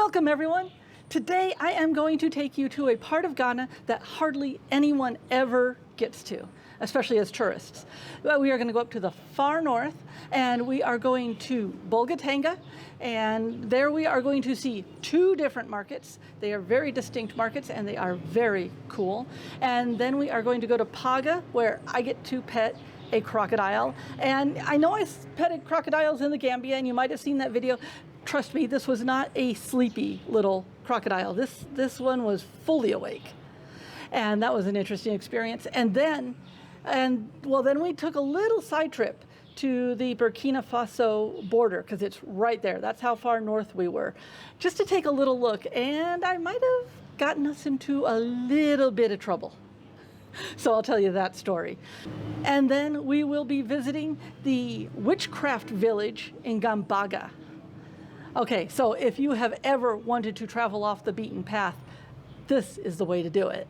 Welcome everyone! Today I am going to take you to a part of Ghana that hardly anyone ever gets to, especially as tourists. We are going to go up to the far north and we are going to Bolgatanga, and there we are going to see two different markets. They are very distinct markets and they are very cool. And then we are going to go to Paga, where I get to pet a crocodile. And I know I petted crocodiles in the Gambia, and you might have seen that video. Trust me, this was not a sleepy little crocodile. This one was fully awake. And that was an interesting experience. Then we took a little side trip to the Burkina Faso border, because it's right there. That's how far north we were, just to take a little look. And I might have gotten us into a little bit of trouble. So I'll tell you that story. And then we will be visiting the Witchcraft village in Gambaga. Okay, so if you have ever wanted to travel off the beaten path, this is the way to do it.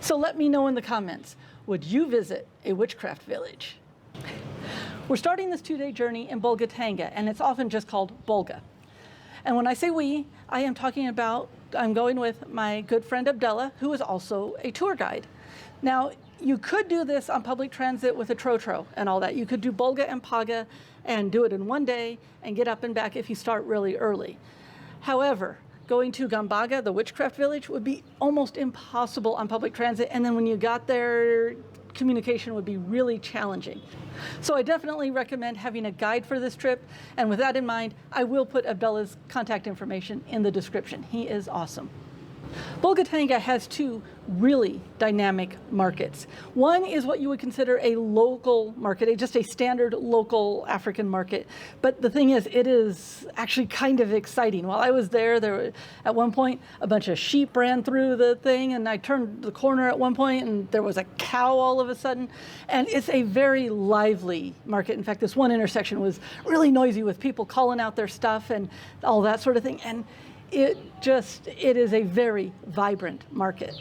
So let me know in the comments, would you visit a witchcraft village? We're starting this 2-day journey in Bolgatanga, and it's often just called Bolga. And when I say we, I am talking about, I'm going with my good friend Abdullah, who is also a tour guide. Now, you could do this on public transit with a trotro and all that. You could do Bolga and Paga and do it in one day and get up and back if you start really early. However, going to Gambaga, the witchcraft village, would be almost impossible on public transit. And then when you got there, communication would be really challenging. So I definitely recommend having a guide for this trip. And with that in mind, I will put Abdullah's contact information in the description. He is awesome. Bolgatanga has two really dynamic markets. One is what you would consider a local market, just a standard local African market. But the thing is, it is actually kind of exciting. While I was there were, at one point, a bunch of sheep ran through the thing, and I turned the corner at one point and there was a cow all of a sudden. And it's a very lively market. In fact, this one intersection was really noisy with people calling out their stuff and all that sort of thing. And it is a very vibrant market.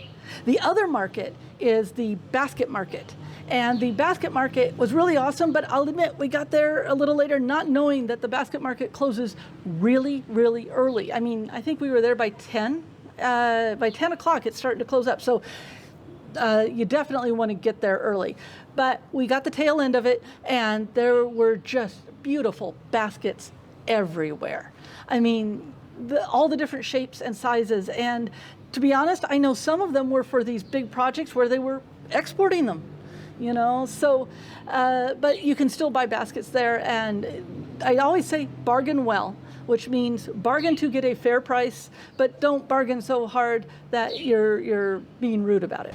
The other market is the basket market. And the basket market was really awesome, but I'll admit we got there a little later not knowing that the basket market closes really, really early. I mean, I think we were there by 10. By 10 o'clock, it's starting to close up. So you definitely want to get there early. But we got the tail end of it, and there were just beautiful baskets everywhere. I mean, all the different shapes and sizes. And to be honest, I know some of them were for these big projects where they were exporting them, you know. So, but you can still buy baskets there. And I always say bargain well, which means bargain to get a fair price, but don't bargain so hard that you're being rude about it.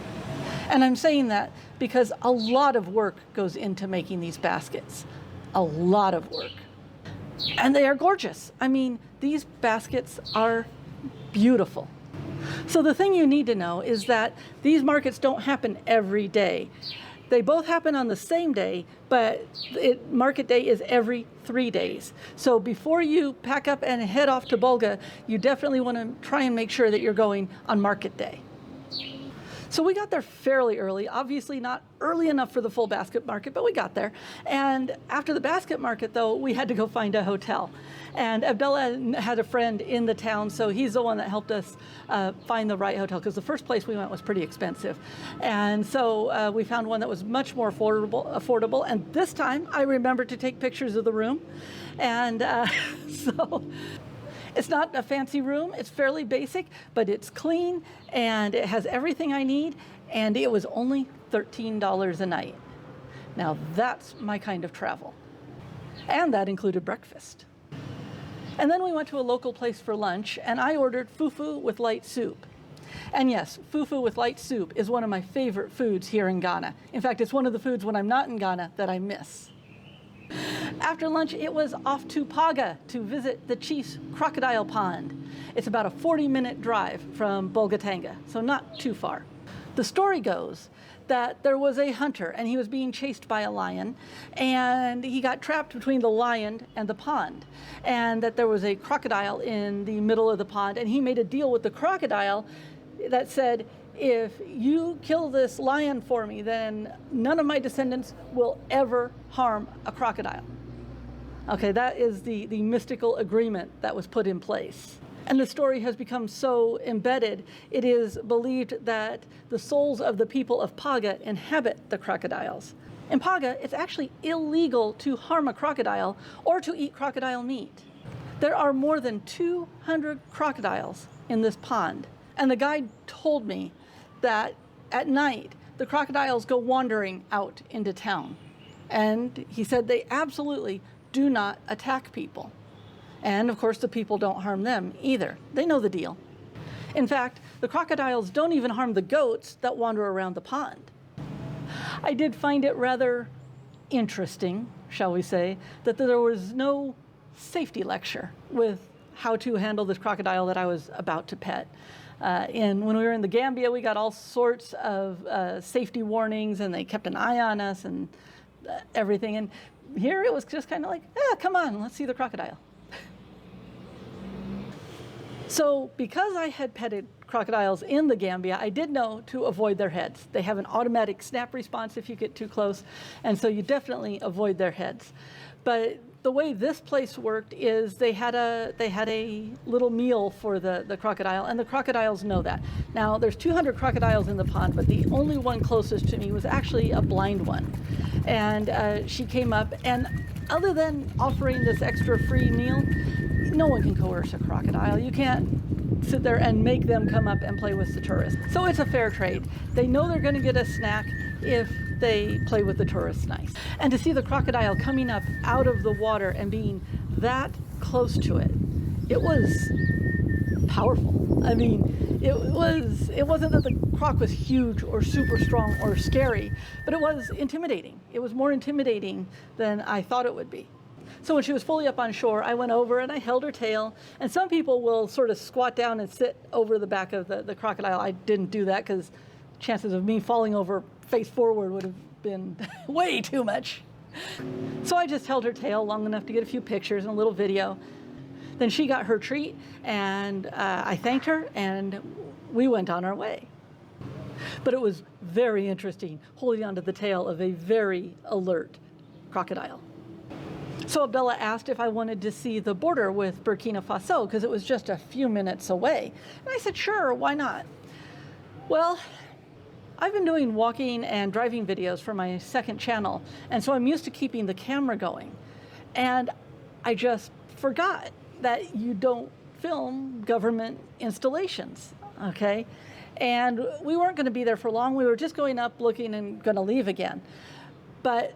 And I'm saying that because a lot of work goes into making these baskets, a lot of work. And they are gorgeous. I mean, these baskets are beautiful. So the thing you need to know is that these markets don't happen every day. They both happen on the same day, but market day is every 3 days. So before you pack up and head off to Bolga, you definitely want to try and make sure that you're going on market day. So we got there fairly early, obviously not early enough for the full basket market, but we got there. And after the basket market, though, we had to go find a hotel. And Abdullah had a friend in the town, so he's the one that helped us find the right hotel, because the first place we went was pretty expensive. And so we found one that was much more affordable. And this time, I remembered to take pictures of the room. And so it's not a fancy room, it's fairly basic, but it's clean and it has everything I need, and it was only $13 a night. Now that's my kind of travel. And that included breakfast. And then we went to a local place for lunch, and I ordered fufu with light soup. And yes, fufu with light soup is one of my favorite foods here in Ghana. In fact, it's one of the foods when I'm not in Ghana that I miss. After lunch, it was off to Paga to visit the chief's crocodile pond. It's about a 40-minute drive from Bolgatanga, so not too far. The story goes that there was a hunter and he was being chased by a lion, and he got trapped between the lion and the pond, and that there was a crocodile in the middle of the pond, and he made a deal with the crocodile that said, if you kill this lion for me, then none of my descendants will ever harm a crocodile. Okay, that is the mystical agreement that was put in place. And the story has become so embedded, it is believed that the souls of the people of Paga inhabit the crocodiles. In Paga, it's actually illegal to harm a crocodile or to eat crocodile meat. There are more than 200 crocodiles in this pond. And the guide told me that at night, the crocodiles go wandering out into town. And he said they absolutely do not attack people. And of course, the people don't harm them either. They know the deal. In fact, the crocodiles don't even harm the goats that wander around the pond. I did find it rather interesting, shall we say, that there was no safety lecture with how to handle this crocodile that I was about to pet. When we were in the Gambia, we got all sorts of safety warnings, and they kept an eye on us and everything. And here it was just kind of like, come on, let's see the crocodile. So because I had petted crocodiles in the Gambia, I did know to avoid their heads. They have an automatic snap response if you get too close, and so you definitely avoid their heads. But the way this place worked is they had a little meal for the crocodile, and the crocodiles know that. Now, there's 200 crocodiles in the pond, but the only one closest to me was actually a blind one. And she came up, and other than offering this extra free meal, no one can coerce a crocodile. You can't sit there and make them come up and play with the tourists. So it's a fair trade. They know they're going to get a snack if they play with the tourists nice. And to see the crocodile coming up out of the water and being that close to it, it was powerful. I mean, it wasn't that the croc was huge or super strong or scary, but it was intimidating. It was more intimidating than I thought it would be. So when she was fully up on shore, I went over and I held her tail. And some people will sort of squat down and sit over the back of the crocodile. I didn't do that because chances of me falling over face forward would have been way too much. So I just held her tail long enough to get a few pictures and a little video. Then she got her treat, and I thanked her, and we went on our way. But it was very interesting holding onto the tail of a very alert crocodile. So Abdullah asked if I wanted to see the border with Burkina Faso because it was just a few minutes away. And I said, sure, why not? Well, I've been doing walking and driving videos for my second channel, and so I'm used to keeping the camera going. And I just forgot that you don't film government installations, okay? And we weren't going to be there for long. We were just going up, looking, and going to leave again. But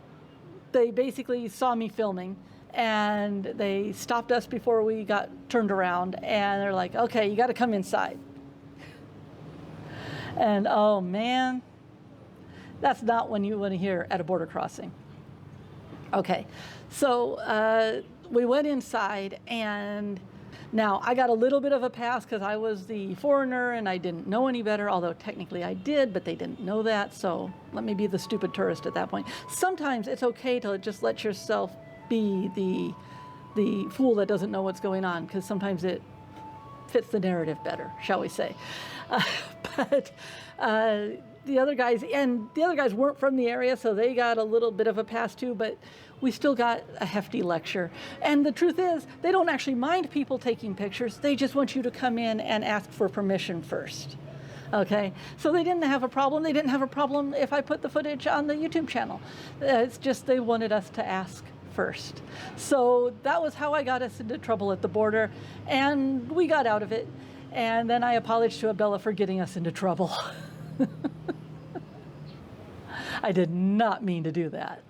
they basically saw me filming, and they stopped us before we got turned around, and they're like, okay, you got to come inside. And oh man, that's not what you want to hear at a border crossing. Okay, so we went inside, and now I got a little bit of a pass because I was the foreigner and I didn't know any better, although technically I did, but they didn't know that, so let me be the stupid tourist at that point. Sometimes it's okay to just let yourself be the fool that doesn't know what's going on, because sometimes it fits the narrative better, shall we say. But the other guys weren't from the area, so they got a little bit of a pass too, but we still got a hefty lecture. And the truth is, they don't actually mind people taking pictures. They just want you to come in and ask for permission first. Okay, so they didn't have a problem. They didn't have a problem if I put the footage on the YouTube channel. It's just they wanted us to ask first. So that was how I got us into trouble at the border, and we got out of it. And then I apologized to Abdullah for getting us into trouble. I did not mean to do that.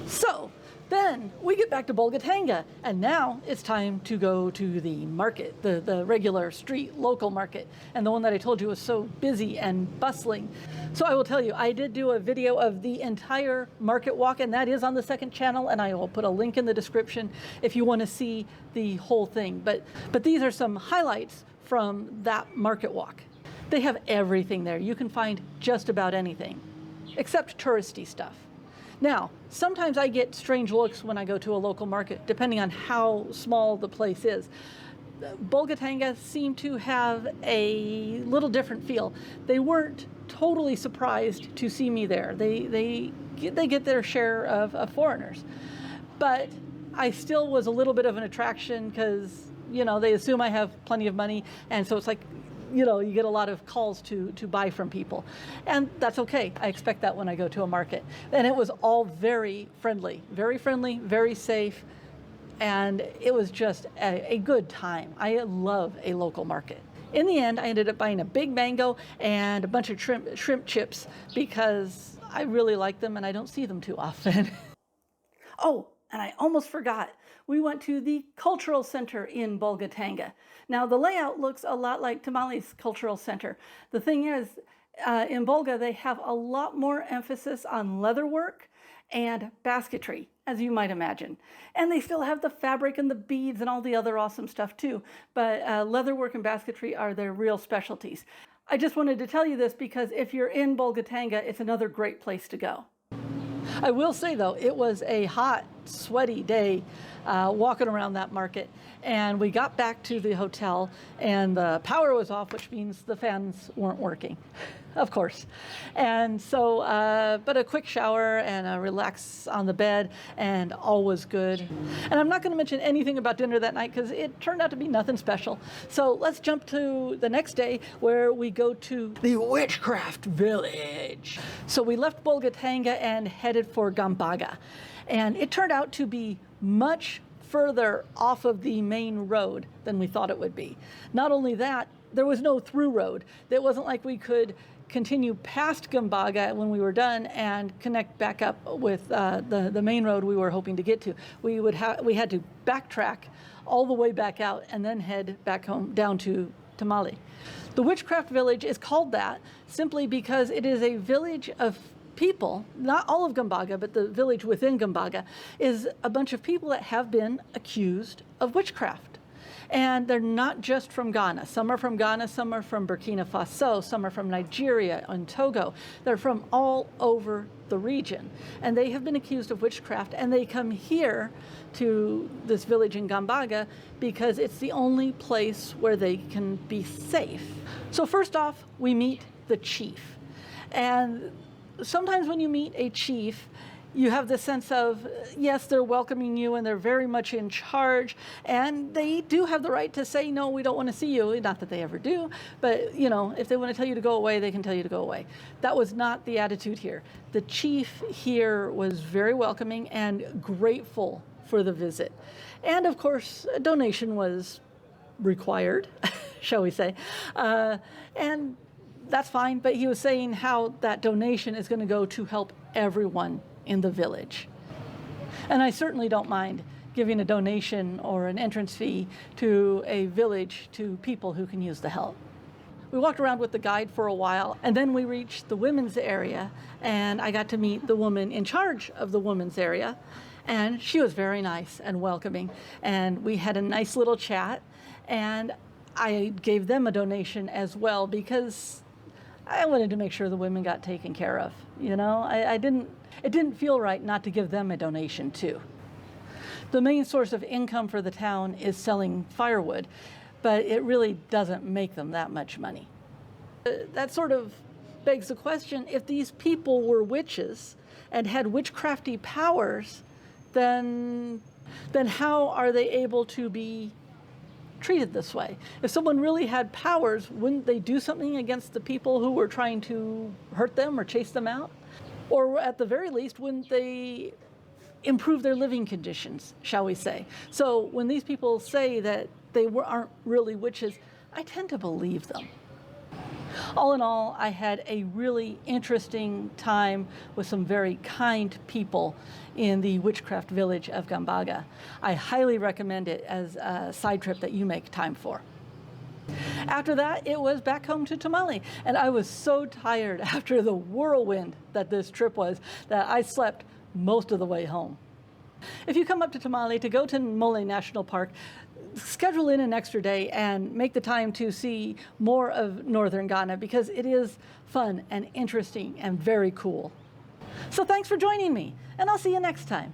So then we get back to Bolgatanga, and now it's time to go to the market, the regular street local market, and the one that I told you was so busy and bustling. So I will tell you, I did do a video of the entire market walk, and that is on the second channel, and I will put a link in the description if you want to see the whole thing. But these are some highlights from that market walk. They have everything there. You can find just about anything, except touristy stuff. Now, sometimes I get strange looks when I go to a local market, depending on how small the place is. Bolgatanga seemed to have a little different feel. They weren't totally surprised to see me there. They get their share of foreigners. But I still was a little bit of an attraction because you know, they assume I have plenty of money, and so it's like, you know, you get a lot of calls to buy from people. And that's okay. I expect that when I go to a market. And it was all very friendly, very safe. And it was just a good time. I love a local market. In the end, I ended up buying a big mango and a bunch of shrimp chips because I really like them and I don't see them too often. Oh, and I almost forgot. We went to the cultural center in Bolgatanga. Now, the layout looks a lot like Tamale's cultural center. The thing is, in Bolga, they have a lot more emphasis on leatherwork and basketry, as you might imagine. And they still have the fabric and the beads and all the other awesome stuff too. But leatherwork and basketry are their real specialties. I just wanted to tell you this because if you're in Bolgatanga, it's another great place to go. I will say, though, it was a hot, sweaty day walking around that market. And we got back to the hotel and the power was off, which means the fans weren't working, of course. And so, but a quick shower and a relax on the bed and all was good. And I'm not going to mention anything about dinner that night because it turned out to be nothing special. So let's jump to the next day where we go to the Witchcraft village. So we left Bolgatanga and headed for Gambaga. And it turned out to be much further off of the main road than we thought it would be. Not only that, there was no through road. It wasn't like we could continue past Gambaga when we were done and connect back up with the main road we were hoping to get to. We had to backtrack all the way back out and then head back home down to Tamale. The Witchcraft village is called that simply because it is a village of people, not all of Gambaga, but the village within Gambaga is a bunch of people that have been accused of witchcraft. And they're not just from Ghana. Some are from Ghana, some are from Burkina Faso, some are from Nigeria and Togo. They're from all over the region. And they have been accused of witchcraft, and they come here to this village in Gambaga because it's the only place where they can be safe. So first off, we meet the chief. And sometimes when you meet a chief, you have the sense of, yes, they're welcoming you and they're very much in charge. And they do have the right to say, no, we don't want to see you. Not that they ever do. But, you know, if they want to tell you to go away, they can tell you to go away. That was not the attitude here. The chief here was very welcoming and grateful for the visit. And, of course, a donation was required, shall we say. And that's fine. But he was saying how that donation is going to go to help everyone in the village. And I certainly don't mind giving a donation or an entrance fee to a village to people who can use the help. We walked around with the guide for a while, and then we reached the women's area, and I got to meet the woman in charge of the women's area, and she was very nice and welcoming, and we had a nice little chat, and I gave them a donation as well because I wanted to make sure the women got taken care of. You know, it didn't feel right not to give them a donation too. The main source of income for the town is selling firewood, but it really doesn't make them that much money. That sort of begs the question, if these people were witches and had witchcrafty powers, then how are they able to be treated this way? If someone really had powers, wouldn't they do something against the people who were trying to hurt them or chase them out? Or at the very least, wouldn't they improve their living conditions, shall we say? So when these people say that they aren't really witches, I tend to believe them. All in all, I had a really interesting time with some very kind people in the Witchcraft village of Gambaga. I highly recommend it as a side trip that you make time for. After that, it was back home to Tamale, and I was so tired after the whirlwind that this trip was that I slept most of the way home. If you come up to Tamale to go to Mole National Park, schedule in an extra day and make the time to see more of northern Ghana because it is fun and interesting and very cool. So thanks for joining me, and I'll see you next time.